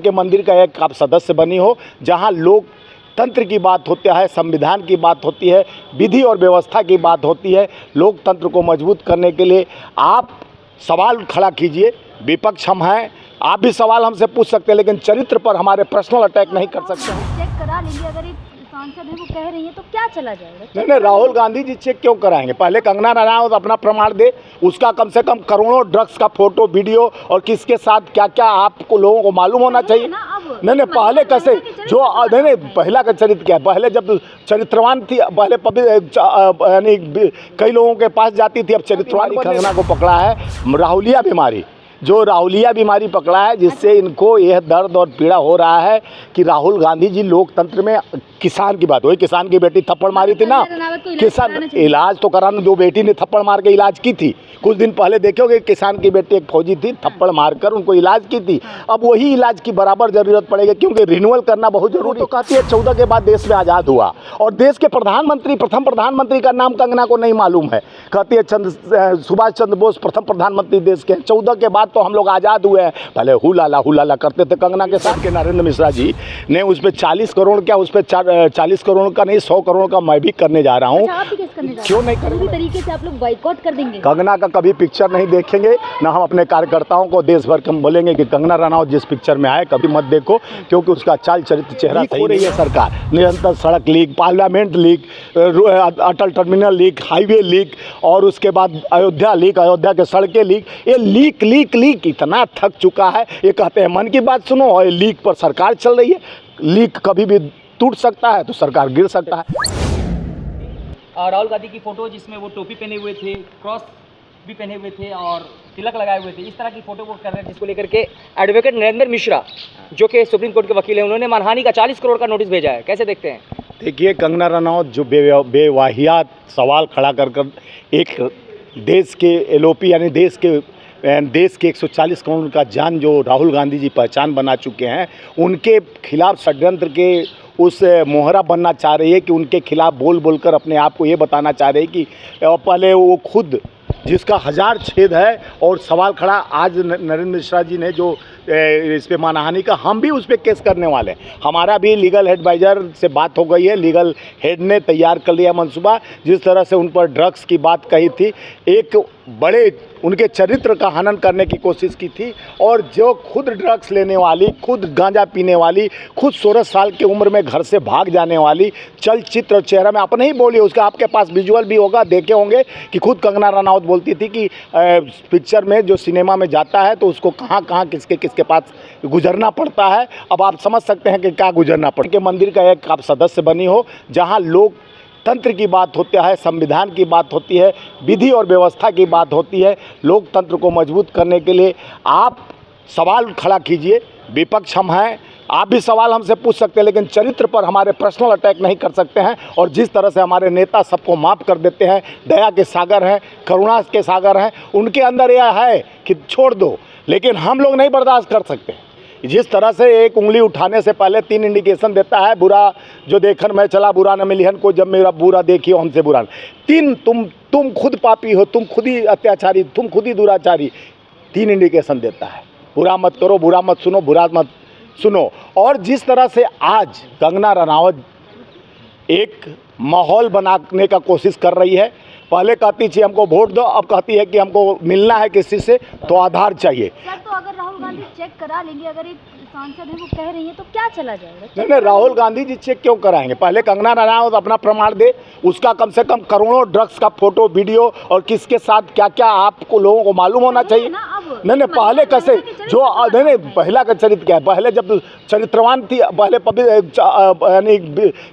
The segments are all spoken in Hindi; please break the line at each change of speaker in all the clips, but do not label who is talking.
के मंदिर का एक आप सदस्य बनी हो, जहां लोकतंत्र की बात होती है, संविधान की बात होती है, विधि और व्यवस्था की बात होती है। लोकतंत्र को मजबूत करने के लिए आप सवाल खड़ा कीजिए। विपक्ष हम हैं, आप भी सवाल हमसे पूछ सकते हैं, लेकिन चरित्र पर हमारे पर्सनल अटैक नहीं कर सकते हैं।
चेक करा लेंगे, अगर एक सांसद है वो कह रही है तो क्या चला जाएगा?
नहीं, राहुल गांधी जी चेक क्यों कराएंगे? पहले कंगना रनावत अपना प्रमाण दे, उसका कम से कम करोड़ों ड्रग्स का फोटो वीडियो और किसके साथ क्या क्या आपको लोगों को मालूम होना चाहिए। नहीं, पहले कैसे जो नहीं, पहला का चरित्र क्या है? पहले जब चरित्रवान थी, पहले यानी कई लोगों के पास जाती थी, अब चरित्रवान कंगना को पकड़ा है राहुलिया बीमारी, जो राहुलिया बीमारी पकड़ा है, जिससे इनको यह दर्द और पीड़ा हो रहा है कि राहुल गांधी जी लोकतंत्र में किसान की बात, वही किसान की बेटी थप्पड़ मारी थी ना, किसान इलाज तो कराना, जो बेटी ने थप्पड़ मार के इलाज की थी, कुछ दिन पहले देखोगे किसान की बेटी एक फौजी थी, थप्पड़ मारकर उनको इलाज की थी। अब वही इलाज की बराबर जरूरत पड़ेगी, क्योंकि रिन्यूअल करना बहुत जरूरी। तो कहती है 14 के बाद देश में आज़ाद हुआ, और देश के प्रधानमंत्री, प्रथम प्रधानमंत्री का नाम कंगना को नहीं मालूम है। कहती है सुभाष चंद्र बोस प्रथम प्रधानमंत्री देश के, 14 के बाद तो हम लोग आज़ाद हुए हैं। पहले हुलाला करते थे कंगना के साथ। के नरेंद्र मिश्रा जी ने उस पर 40 करोड़ क्या, उस पर 40 करोड़ का नहीं 100 करोड़ का मैं भी करने जा रहा हूँ। क्यों नहीं करेंगे?
तरीके से आप लोग बाइकआउट कर देंगे?
कंगना का कभी पिक्चर नहीं देखेंगे, ना हम अपने कार्यकर्ताओं को देश भर हम बोलेंगे कि कंगना रनावत जिस पिक्चर में आए कभी मत देखो, क्योंकि उसका चाल चरित्र चेहरा सही हो रही है। सरकार निरंतर सड़क लीक, पार्लियामेंट लीक, अटल टर्मिनल लीक, हाईवे लीक, और उसके बाद अयोध्या लीक, अयोध्या के सड़कें लीक, ये लीक इतना थक चुका है। ये कहते हैं मन की बात सुनो, और लीक पर सरकार चल रही है। लीक कभी भी टूट सकता है तो सरकार गिर सकता है।
राहुल गांधी की फोटो जिसमें वो टोपी पहने हुए थे, क्रॉस भी पहने हुए थे और तिलक लगाए हुए थे, इस तरह की फोटो वो कर रहे हैं, जिसको लेकर के एडवोकेट नरेंद्र मिश्रा जो कि सुप्रीम कोर्ट के वकील हैं, उन्होंने मानहानि का 40 करोड़ का नोटिस भेजा है। कैसे देखते हैं?
देखिए, कंगना रनावत जो बेवाहियात सवाल खड़ा कर एक देश के एलओपी यानी देश के 140 करोड़ का जान जो राहुल गांधी जी पहचान बना चुके हैं, उनके खिलाफ षड्यंत्र के उस मोहरा बनना चाह रही है कि उनके खिलाफ बोल कर अपने आप को ये बताना चाह रही है कि पहले वो खुद जिसका 1000 छेद है और सवाल खड़ा आज नरेंद्र मिश्रा जी ने जो इस पे मानहानि का, हम भी उस पर केस करने वाले हैं। हमारा भी लीगल एडवाइज़र से बात हो गई है, लीगल हेड ने तैयार कर लिया मंसूबा। जिस तरह से उन पर ड्रग्स की बात कही थी, एक बड़े उनके चरित्र का हनन करने की कोशिश की थी, और जो खुद ड्रग्स लेने वाली, खुद गांजा पीने वाली, खुद 16 साल की उम्र में घर से भाग जाने वाली, चलचित्र चेहरा में अपने ही बोली, उसका आपके पास विजुअल भी होगा, देखे होंगे कि खुद कंगना रनावत बोलती थी कि पिक्चर में जो सिनेमा में जाता है तो उसको कहाँ किसके पास गुजरना पड़ता है। अब आप समझ सकते हैं कि क्या गुजरना पड़ता है। के मंदिर का एक आप सदस्य बनी हो, जहाँ लोकतंत्र की बात होती है, संविधान की बात होती है, विधि और व्यवस्था की बात होती है। लोकतंत्र को मजबूत करने के लिए आप सवाल खड़ा कीजिए। विपक्ष हम हैं, आप भी सवाल हमसे पूछ सकते हैं, लेकिन चरित्र पर हमारे पर्सनल अटैक नहीं कर सकते हैं। और जिस तरह से हमारे नेता सबको माफ़ कर देते हैं, दया के सागर हैं, करुणा के सागर हैं, उनके अंदर यह है कि छोड़ दो, लेकिन हम लोग नहीं बर्दाश्त कर सकते। जिस तरह से एक उंगली उठाने से पहले 3 इंडिकेशन देता है, बुरा जो देखन मैं चला बुरा न मिलिहन को, जब मेरा बुरा देखियो हमसे बुरा। 3 तुम खुद पापी हो, तुम खुद ही अत्याचारी, तुम खुद ही दुराचारी, 3 इंडिकेशन देता है। बुरा मत करो, बुरा मत सुनो, बुरा मत सुनो। और जिस तरह से आज कंगना रनावत एक माहौल बनाने का कोशिश कर रही है, पहले कहती थी हमको वोट दो, अब कहती है कि हमको मिलना है किसी से तो आधार चाहिए।
सर, तो अगर राहुल गांधी चेक करा लेंगे, अगर एक सांसद है वो कह रही है तो क्या चला जाएगा?
नहीं, राहुल गांधी जी चेक क्यों कराएंगे? पहले कंगना रनावत अपना प्रमाण दे, उसका कम से कम करोड़ों ड्रग्स का फोटो वीडियो और किसके साथ क्या क्या आपको लोगों को मालूम होना चाहिए। नहीं, पहले कैसे जो नहीं, पहला का चरित्र क्या है? पहले जब चरित्रवान थी, पहले यानी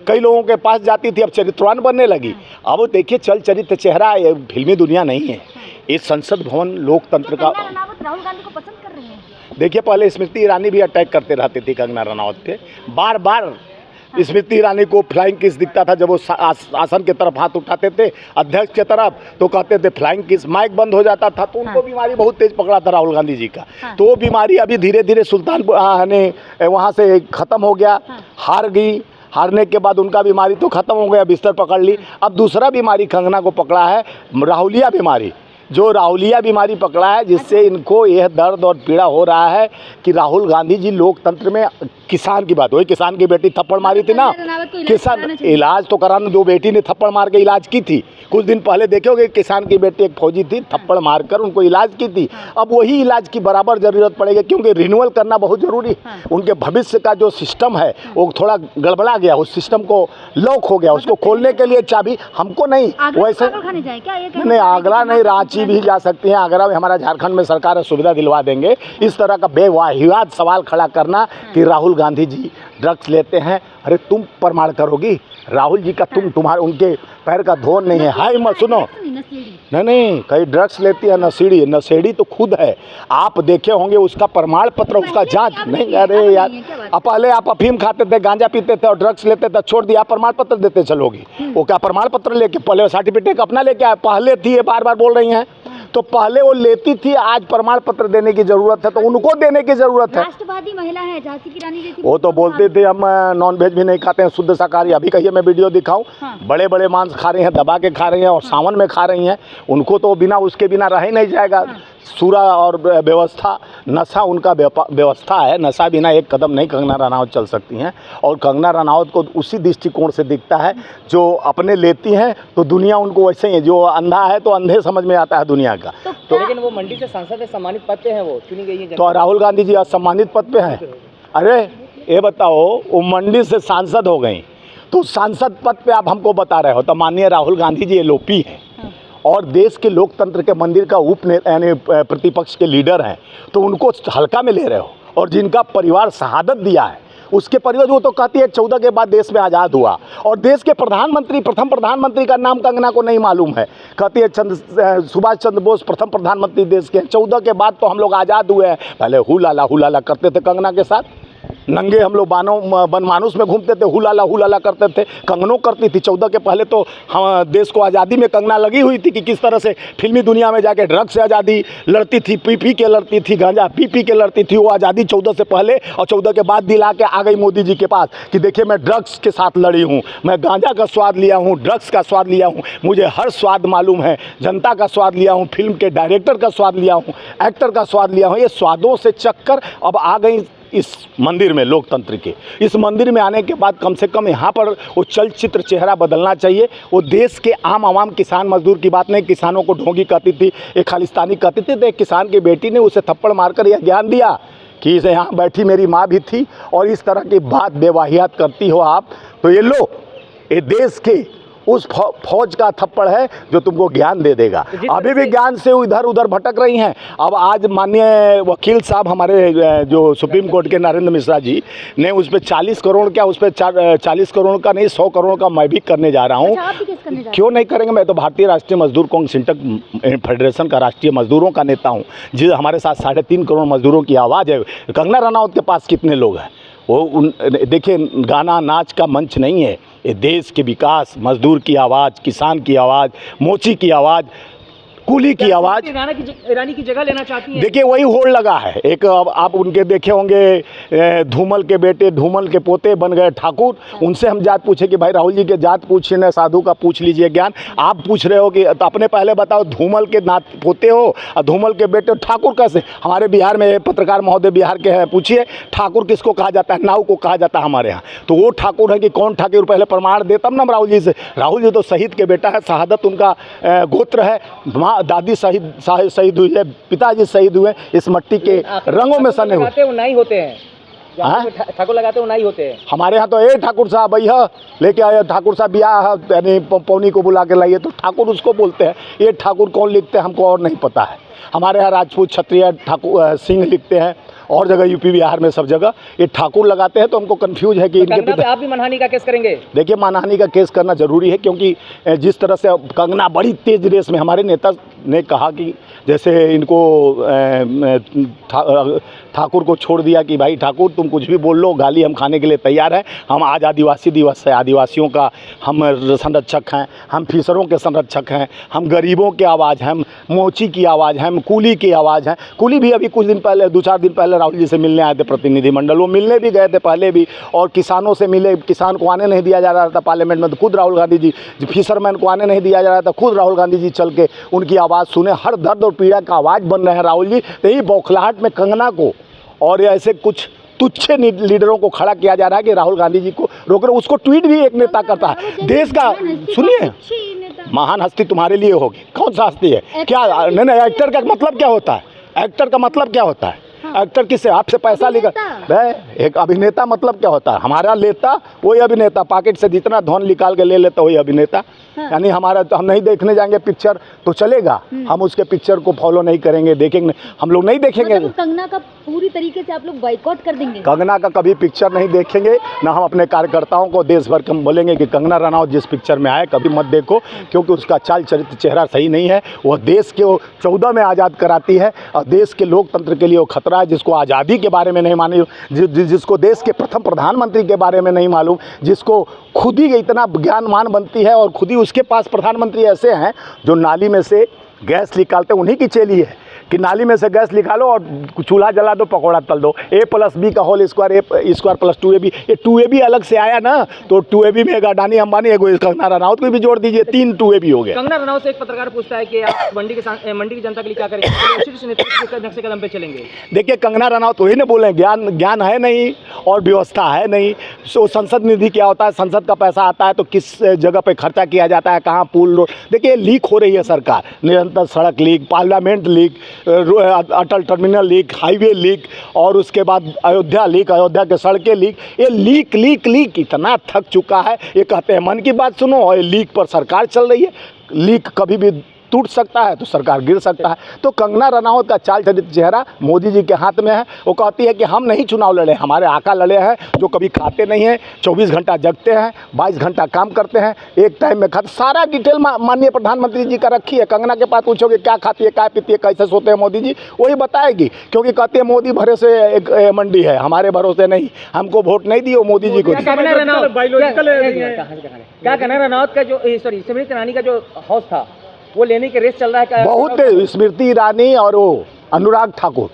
कई लोगों के पास जाती थी, अब चरित्रवान बनने लगी। अब देखिए, चल चरित्र चेहरा फिल्मी दुनिया नहीं है। इस संसद भवन लोकतंत्र का
राहुल गांधी को पसंद कर रही है।
देखिए, पहले स्मृति ईरानी भी अटैक करते रहती थी कंगना रनावत पे, बार स्मृति ईरानी को फ्लाइंग किस दिखता था जब वो आसन की तरफ हाथ उठाते थे अध्यक्ष की तरफ, तो कहते थे फ्लाइंग किस। माइक बंद हो जाता था तो उनको बीमारी बहुत तेज पकड़ा था राहुल गांधी जी का। तो वो बीमारी अभी धीरे धीरे सुल्तानपुर वहाँ से ख़त्म हो गया, हार गई। हारने के बाद उनका बीमारी तो ख़त्म हो गया, बिस्तर पकड़ ली। अब दूसरा बीमारी कंगना को पकड़ा है, राहुलिया बीमारी, जो राहुलिया बीमारी पकड़ा है, जिससे इनको यह दर्द और पीड़ा हो रहा है कि राहुल गांधी जी लोकतंत्र में किसान की बात, वही किसान की बेटी थप्पड़ मारी थी ना, किसान इलाज तो कराना, जो बेटी ने थप्पड़ मार के इलाज की थी, कुछ दिन पहले देखोगे किसान की बेटी एक फौजी थी, थप्पड़ मारकर उनको इलाज की थी। अब वही इलाज की बराबर जरूरत पड़ेगी, क्योंकि रिन्यूअल करना बहुत जरूरी। उनके भविष्य का जो सिस्टम है वो थोड़ा गड़बड़ा गया, उस सिस्टम को लॉक हो गया, उसको खोलने के लिए चाबी हमको नहीं, वैसे नहीं, आगरा नहीं, रांची भी जा सकती हैं। आगरा में हमारा झारखंड में सरकार सुविधा दिलवा देंगे। इस तरह का बेवाहियात सवाल खड़ा करना कि राहुल गांधी जी ड्रग्स लेते हैं, अरे तुम प्रमाण करोगी राहुल जी का, तुम्हारे उनके पैर का धोन नहीं है। हाय मत सुनो, नहीं, कहीं ड्रग्स लेती है नशेड़ी, नशेड़ी तो खुद है, आप देखे होंगे उसका प्रमाण पत्र, उसका जांच नहीं। अरे यार, अब पहले आप अफीम खाते थे, गांजा पीते थे और ड्रग्स लेते थे, छोड़ दिया, प्रमाण पत्र देते चलोगी। वो क्या प्रमाण पत्र लेके, पहले सर्टिफिकेट अपना लेके आए, पहले थी, ये बार बार बोल रही हैं, तो पहले वो लेती थी, आज प्रमाण पत्र देने की जरूरत है, तो उनको देने की जरूरत है।
राष्ट्रवादी महिला है झांसी की रानी जैसी,
वो तो बोलते थे हम नॉन वेज भी नहीं खाते हैं, शुद्ध शाकाहारी। अभी कहिए मैं वीडियो दिखाऊं, बड़े बड़े मांस खा रही हैं, दबा के खा रही हैं, और सावन में खा रही हैं, उनको तो बिना उसके बिना रह ही नहीं जाएगा। सूरा और व्यवस्था, नशा उनका व्यवस्था है, नशा बिना एक कदम नहीं कंगना रनावत चल सकती हैं। और कंगना रनावत को उसी दृष्टिकोण से दिखता है, जो अपने लेती हैं तो दुनिया उनको वैसे ही है, जो अंधा है तो अंधे समझ में आता है दुनिया का।
तो लेकिन वो मंडी से सांसद है, सम्मानित पद पे हैं, वो चुनी गई है।
तो राहुल गांधी जी असम्मानित पद पे हैं? अरे ये बताओ, वो मंडी से सांसद हो गई, तो सांसद पद पे आप हमको बता रहे हो, तो माननीय राहुल गांधी जी एलओपी हैं और देश के लोकतंत्र के मंदिर का यानी प्रतिपक्ष के लीडर हैं, तो उनको हल्का में ले रहे हो। और जिनका परिवार शहादत दिया है, उसके परिवार, वो तो कहती है 14 के बाद देश में आज़ाद हुआ, और देश के प्रधानमंत्री, प्रथम प्रधानमंत्री का नाम कंगना को नहीं मालूम है। कहती है सुभाष चंद्र बोस प्रथम प्रधानमंत्री देश के, 14 के बाद तो हम लोग आज़ाद हुए हैं। पहले हुलाला करते थे कंगना के साथ, नंगे हम लोग बनमानुस में घूमते थे, हुलाला करते थे, कंगनों करती थी। 14 के पहले तो हम देश को आज़ादी में कंगना लगी हुई थी कि किस तरह से फिल्मी दुनिया में जाके ड्रग्स से आज़ादी लड़ती थी, पी के लड़ती थी, गांजा पी के लड़ती थी। वो आज़ादी 14 से पहले और 14 के बाद दिला के आ गई मोदी जी के पास कि देखिए मैं ड्रग्स के साथ लड़ी हूँ, मैं गांजा का स्वाद लिया हूँ, ड्रग्स का स्वाद लिया हूँ, मुझे हर स्वाद मालूम है, जनता का स्वाद लिया हूँ, फिल्म के डायरेक्टर का स्वाद लिया हूँ, एक्टर का स्वाद लिया हूँ। ये स्वादों से चक्कर अब आ गई इस मंदिर में, लोकतंत्र के इस मंदिर में आने के बाद कम से कम यहाँ पर वो चलचित्र चेहरा बदलना चाहिए। वो देश के आम किसान मजदूर की बात नहीं, किसानों को ढोंगी कहती थी, एक खालिस्तानी कहती थी, तो एक किसान की बेटी ने उसे थप्पड़ मारकर यह ज्ञान दिया कि इसे यहाँ बैठी मेरी माँ भी थी, और इस तरह की बात बेवाहियात करती हो आप, तो ये लो, ये देश के उस फौज का थप्पड़ है जो तुमको ज्ञान दे देगा। अभी भी ज्ञान से इधर उधर भटक रही हैं। अब आज माननीय वकील साहब हमारे जो सुप्रीम कोर्ट के नरेंद्र मिश्रा जी ने उस पर 40 करोड़ क्या, उस पर 40 करोड़ का नहीं 100 करोड़ का मैं भी करने जा रहा हूँ। क्यों नहीं करेंगे, मैं तो भारतीय राष्ट्रीय मजदूर कांग्रेस सिंटक फेडरेशन का राष्ट्रीय मजदूरों का नेता हूँ, जिस हमारे साथ 3.5 करोड़ मजदूरों की आवाज़ है। कंगना रनावत के पास कितने लोग हैं? वो देखिए, गाना नाच का मंच नहीं है, ये देश के विकास, मजदूर की आवाज़, किसान की आवाज़, मोची की आवाज़, कूली की आवाज़।
रानी की जगह लेना चाहती हैं।
देखिए वही होड़ लगा है एक। अब आप उनके देखे होंगे, धूमल के बेटे, धूमल के पोते बन गए ठाकुर। उनसे हम जात पूछे कि भाई राहुल जी के जात पूछने, साधु का पूछ लीजिए ज्ञान। आप पूछ रहे हो कि तो अपने पहले बताओ, धूमल के नात पोते हो और धूमल के बेटे ठाकुर कैसे? हमारे बिहार में पत्रकार महोदय बिहार के हैं, पूछिए ठाकुर किसको कहा जाता है? नाव को कहा जाता है हमारे यहाँ। तो वो ठाकुर है कि कौन ठाकुर, पहले प्रमाण दे तब ना राहुल जी से। राहुल जी तो शहीद के बेटा है, शहादत उनका गोत्र है, दादी शहीद हुई है, पिताजी शहीद हुए, इस मट्टी के रंगों में सने हुए।
नहीं होते हैं ठाकुर लगाते हो, नहीं होते हैं हमारे यहाँ।
तो ए ठाकुर साहब भैया लेके आए, ठाकुर साहब ब्याह यानी पौनी को बुला के लाइए, तो ठाकुर उसको बोलते हैं। ये ठाकुर कौन लिखते हैं हमको और नहीं पता है। हमारे यहाँ राजपूत, क्षत्रिय, ठाकुर, सिंह लिखते हैं, और जगह यूपी बिहार में सब जगह ये ठाकुर लगाते हैं। तो हमको कंफ्यूज है कि
तो इनके पे आप भी मानहानि का केस करेंगे? देखिए,
मानहानि का केस करना जरूरी है, क्योंकि जिस तरह से कंगना बड़ी तेज रेस में, हमारे नेता ने कहा कि जैसे इनको ठाकुर को छोड़ दिया कि भाई ठाकुर तुम कुछ भी बोल लो, गाली हम खाने के लिए तैयार हैं। हम आज आदिवासी दिवस है, आदिवासियों का हम संरक्षक हैं, हम फिशरों के संरक्षक हैं, हम गरीबों की आवाज़ हैं, हम मोची की आवाज़ हैं, हम कूली की आवाज़ हैं। कूली भी अभी कुछ दिन पहले, 2-4 दिन पहले प्रतिनिधिमंडल राहुल जी से मिलने आए थे, प्रतिनिधिमंडल वो मिलने भी गए थे पहले भी, और किसानों से मिले, किसान को आने नहीं दिया जा रहा था पार्लियामेंट में, तो खुद राहुल गांधी जी, फिशरमैन को आने नहीं दिया जा रहा था, खुद राहुल गांधी जी चल के उनकी आवाज़ सुने, हर दर्द और पीड़ा का आवाज़ बन रहे हैं राहुल जी। तो यही बौखलाहट में कंगना को और ऐसे कुछ तुच्छ लीडरों को खड़ा किया जा रहा है कि राहुल गांधी जी को रोक रहे। उसको ट्वीट भी एक नेता करता है देश का, सुनिए, महान हस्ती तुम्हारे लिए होगी, कौन सा हस्ती है क्या? नहीं, एक्टर का मतलब क्या होता है? एक्टर का मतलब क्या होता है? एक्टर किससे? आपसे पैसा लेकर एक अभिनेता मतलब क्या होता है? हमारा लेता वही अभिनेता, पॉकेट से जितना धन निकाल के ले लेता वही अभिनेता। यानी हमारा तो हम नहीं देखने जाएंगे पिक्चर तो चलेगा, हम उसके पिक्चर को फॉलो नहीं करेंगे, देखेंगे, हम लोग नहीं देखेंगे।
मतलब कंगना का पूरी तरीके से आप लोग बाइकआउट कर देंगे?
कंगना का कभी पिक्चर नहीं देखेंगे, ना हम अपने कार्यकर्ताओं को देश भर के बोलेंगे कि कंगना रनौत जिस पिक्चर में आए कभी मत देखो, क्योंकि उसका चाल चरित्र चेहरा सही नहीं है। वह देश के 14 में आज़ाद कराती है और देश के लोकतंत्र के लिए वो खतरा है। जिसको आज़ादी के बारे में नहीं मालूम, जिसको देश के प्रथम प्रधानमंत्री के बारे में नहीं मालूम, जिसको खुद ही इतना ज्ञानवान बनती है और खुद ही उसके पास प्रधानमंत्री ऐसे हैं जो नाली में से गैस निकालते, उन्हीं की चेली है कि नाली में से गैस निकालो और चूल्हा जला दो, पकौड़ा तल दो। A+B का होल स्क्वायर, A² + 2AB, ये 2AB अलग से आया ना, तो 2AB में एक अडानी अंबानी, एक कंगना रनौत को भी जोड़ दीजिए, 3 2AB हो गए।
कंगना रनौत से एक पत्रकार पूछता है कि आप मंडी की जनता के लिए क्या करेंगे, शीर्ष नेतृत्व के नक्शे कदम पे चलेंगे।
देखिए, कंगना रनौत वही ना बोले, ज्ञान है नहीं और व्यवस्था है नहीं। सो संसद निधि क्या होता है? संसद का पैसा आता है तो किस जगह पे खर्चा किया जाता है, कहाँ पुल रोड। देखिए, लीक हो रही है सरकार, निरंतर सड़क लीक, पार्लियामेंट लीक, अटल टर्मिनल लीक, हाईवे लीक, और उसके बाद अयोध्या लीक, अयोध्या के सड़कें लीक। ये लीक इतना थक चुका है। ये कहते हैं मन की बात सुनो, और ये लीक पर सरकार चल रही है। लीक कभी भी टूट सकता है तो सरकार गिर सकता है। तो कंगना रनौत का चाल चरित्र चेहरा मोदी जी के हाथ में है। वो कहती है कि हम नहीं चुनाव लड़े, हमारे आका लड़े हैं, जो कभी खाते नहीं हैं, 24 घंटा जगते हैं, 22 घंटा काम करते हैं, एक टाइम में खाते। सारा डिटेल माननीय प्रधानमंत्री जी का रखी है। कंगना के पास पूछोगे क्या खाती है, क्या पीती है, कैसे सोते हैं मोदी जी, वही बताएगी। क्योंकि कहते हैं मोदी भरोसे एक मंडी है, हमारे भरोसे नहीं, हमको वोट नहीं दिए, मोदी जी को।
क्या कंगना रनौत का जो स्मृति ईरानी का जो हाउस था वो लेने के रेस चल रहा है?
बहुत स्मृति ईरानी और वो अनुराग ठाकुर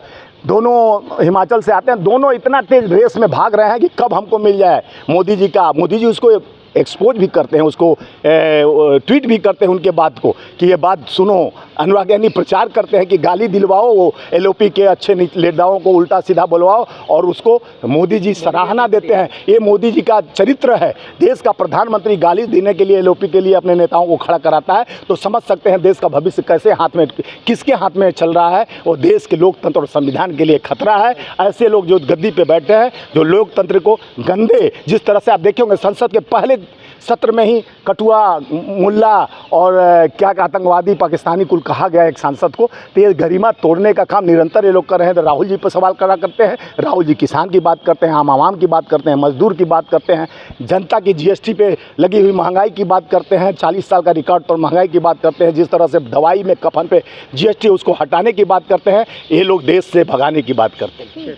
दोनों हिमाचल से आते हैं, दोनों इतना तेज रेस में भाग रहे हैं कि कब हमको मिल जाए मोदी जी का। मोदी जी उसको एक्सपोज भी करते हैं, उसको ट्वीट भी करते हैं उनके बात को कि ये बात सुनो। अनुराग यानी प्रचार करते हैं कि गाली दिलवाओ, वो LOP के अच्छे नेताओं को उल्टा सीधा बुलवाओ, और उसको मोदी जी सराहना देते हैं। ये मोदी जी का चरित्र है। देश का प्रधानमंत्री गाली देने के लिए LOP के लिए अपने नेताओं को खड़ा कराता है, तो समझ सकते हैं देश का भविष्य कैसे हाथ में, किसके हाथ में चल रहा है। और देश के लोकतंत्र और संविधान के लिए खतरा है। ऐसे लोग जो गद्दी पे बैठे हैं, जो लोकतंत्र को गंदे, जिस तरह से आप देखे होंगे संसद के पहले सत्र में ही कठुआ, मुल्ला और क्या आतंकवादी पाकिस्तानी कुल कहा गया एक सांसद को। तो ये गरिमा तोड़ने का काम निरंतर ये लोग कर रहे हैं। तो राहुल जी पर सवाल खड़ा करते हैं। राहुल जी किसान की बात करते हैं, आम आवाम की बात करते हैं, मजदूर की बात करते हैं, जनता की GST पे लगी हुई महंगाई की बात करते हैं, 40 साल का रिकॉर्ड पर महंगाई की बात करते हैं, जिस तरह से दवाई में कफन पे GST उसको हटाने की बात करते हैं। ये लोग देश से भगाने की बात करते हैं।